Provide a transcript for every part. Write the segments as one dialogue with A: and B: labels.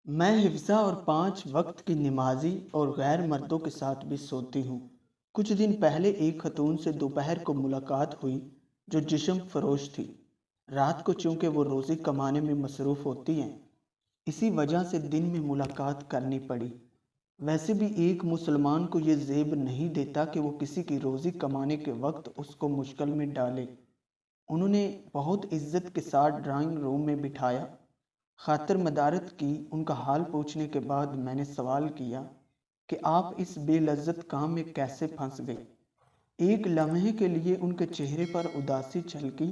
A: मैं हिफ्ज़ा और 5 वक्त की नमाज़ी और गैर मर्दों के साथ भी सोती हूँ। कुछ दिन पहले एक खतून से दोपहर को मुलाकात हुई जो जिस्म फरोश थी। रात को चूँकि वो रोज़ी कमाने में मसरूफ़ होती हैं, इसी वजह से दिन में मुलाकात करनी पड़ी। वैसे भी एक मुसलमान को ये ज़ेब नहीं देता कि वो किसी की रोज़ी कमाने के वक्त उसको मुश्किल में डाले। उन्होंने बहुत इज्जत के साथ ड्राइंग रूम में बिठाया। खातिर मदारत की उनका हाल पूछने के बाद मैंने सवाल किया कि आप इस बेलज्जत काम में कैसे फंस गए। एक लम्हे के लिए उनके चेहरे पर उदासी झलकी,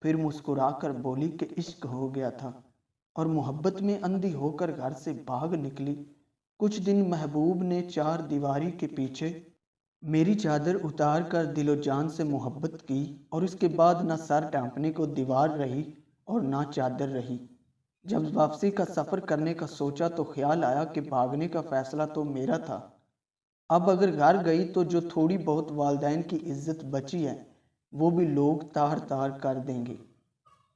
A: फिर मुस्कुराकर बोली कि इश्क हो गया था और मोहब्बत में अंधी होकर घर से भाग निकली। कुछ दिन महबूब ने चार दीवारी के पीछे मेरी चादर उतार कर दिलो जान से मोहब्बत की और इसके बाद ना सर ढांपने को दीवार रही और ना चादर रही। जब वापसी का सफ़र करने का सोचा तो ख्याल आया कि भागने का फ़ैसला तो मेरा था। अब अगर घर गई तो जो थोड़ी बहुत वालिदैन की इज्जत बची है वो भी लोग तार तार कर देंगे।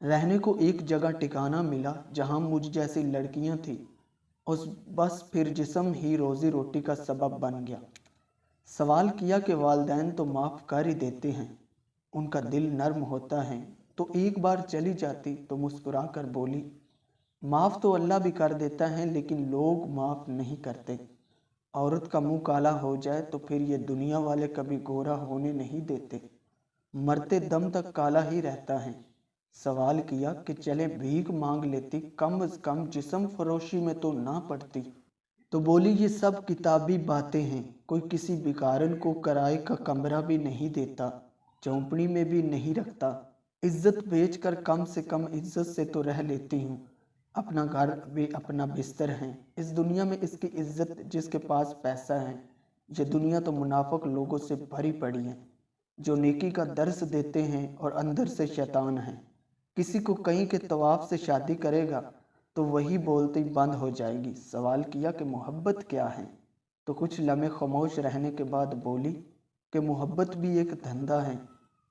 A: रहने को एक जगह ठिकाना मिला जहां मुझ जैसी लड़कियां थी और बस फिर जिस्म ही रोज़ी रोटी का सबब बन गया। सवाल किया कि वालिदैन तो माफ़ कर ही देते हैं, उनका दिल नर्म होता है। तो एक बार चली जाती तो मुस्कुरा कर बोली, माफ़ तो अल्लाह भी कर देता है लेकिन लोग माफ़ नहीं करते। औरत का मुंह काला हो जाए तो फिर ये दुनिया वाले कभी गोरा होने नहीं देते, मरते दम तक काला ही रहता है। सवाल किया कि चले भीख मांग लेती, कम अज कम जिस्म फरोशी में तो ना पड़ती। तो बोली, ये सब किताबी बातें हैं, कोई किसी भिखारन को किराए का कमरा भी नहीं देता, झोंपड़ी में भी नहीं रखता। इज्जत बेचकर कम से कम इज्जत से तो रह लेती हूँ। अपना घर भी अपना बिस्तर है। इस दुनिया में इसकी इज्जत जिसके पास पैसा है। ये दुनिया तो मुनाफिक लोगों से भरी पड़ी है जो नेकी का दर्स देते हैं और अंदर से शैतान है। किसी को कहीं के तवाफ से शादी करेगा तो वही बोलती बंद हो जाएगी। सवाल किया कि मोहब्बत क्या है, तो कुछ लम्हे खामोश रहने के बाद बोली कि मोहब्बत भी एक धंधा है।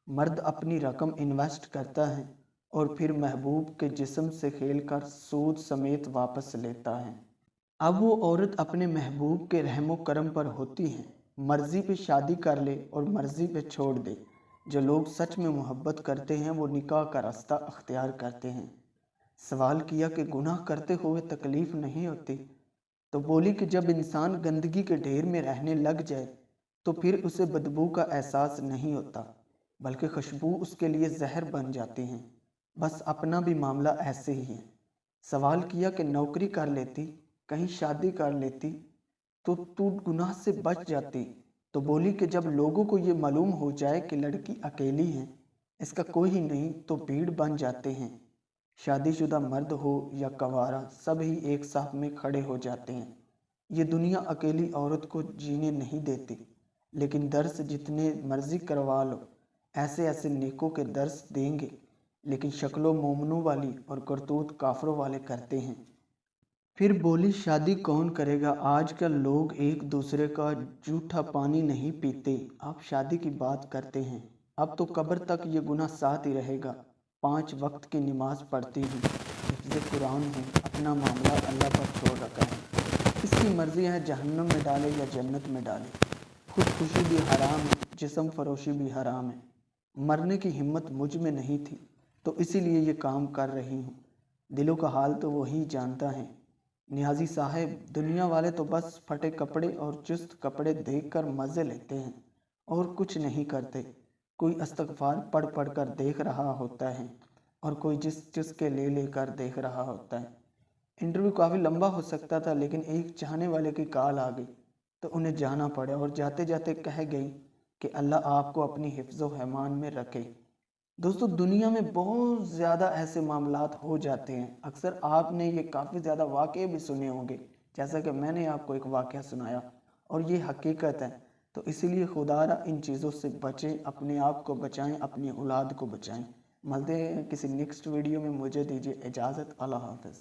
A: मर्द अपनी रकम इन्वेस्ट करता है और फिर महबूब के जिस्म से खेलकर सूद समेत वापस लेता है। अब वो औरत अपने महबूब के रहमो करम पर होती है, मर्जी पे शादी कर ले और मर्जी पे छोड़ दे। जो लोग सच में मोहब्बत करते हैं वो निकाह का रास्ता अख्तियार करते हैं। सवाल किया कि गुनाह करते हुए तकलीफ नहीं होती, तो बोली कि जब इंसान गंदगी के ढेर में रहने लग जाए तो फिर उसे बदबू का एहसास नहीं होता, बल्कि खुशबू उसके लिए जहर बन जाती हैं। बस अपना भी मामला ऐसे ही है। सवाल किया कि नौकरी कर लेती, कहीं शादी कर लेती तो तू गुनाह से बच जाती। तो बोली कि जब लोगों को ये मालूम हो जाए कि लड़की अकेली है, इसका कोई ही नहीं, तो भीड़ बन जाते हैं। शादीशुदा मर्द हो या कंवारा, सब ही एक साथ में खड़े हो जाते हैं। ये दुनिया अकेली औरत को जीने नहीं देती, लेकिन दर्स जितने मर्जी करवा लो, ऐसे ऐसे नेकों के दर्स देंगे, लेकिन शक्लों मोमनों वाली और करतूत काफरों वाले करते हैं। फिर बोली, शादी कौन करेगा, आजकल लोग एक दूसरे का जूठा पानी नहीं पीते, आप शादी की बात करते हैं। अब तो कब्र तक ये गुनाह साथ ही रहेगा। 5 वक्त की नमाज पढ़ती हूँ, हिफ्ज़ कुरान हूँ, अपना मामला अल्लाह पर छोड़ रखा है। इसकी मर्जी है जहन्नम में डाले या जन्नत में डाले। खुदकुशी भी हराम है, जिस्म फरोशी भी हराम है। मरने की हिम्मत मुझ में नहीं थी तो इसीलिए ये काम कर रही हूँ। दिलों का हाल तो वही जानता है। नियाजी साहब, दुनिया वाले तो बस फटे कपड़े और चुस्त कपड़े देखकर मज़े लेते हैं और कुछ नहीं करते। कोई इस्तग़फ़ार पढ़ पढ़ कर देख रहा होता है और कोई चुस्के ले लेकर देख रहा होता है। इंटरव्यू काफ़ी लंबा हो सकता था लेकिन एक चाहने वाले की कॉल आ गई तो उन्हें जाना पड़ा और जाते जाते कह गई कि अल्लाह आपको अपनी हिफ्ज़ व एमान में रखे। दोस्तों, दुनिया में बहुत ज़्यादा ऐसे मामलात हो जाते हैं। अक्सर आपने ये काफ़ी ज़्यादा वाक़ये भी सुने होंगे, जैसा कि मैंने आपको एक वाक़या सुनाया और ये हकीकत है। तो इसीलिए खुदारा इन चीज़ों से बचें, अपने आप को बचाएं, अपनी औलाद को बचाएं। मिलते हैं किसी नेक्स्ट वीडियो में। मुझे दीजिए इजाज़त। अल्लाह हाफ़िज़।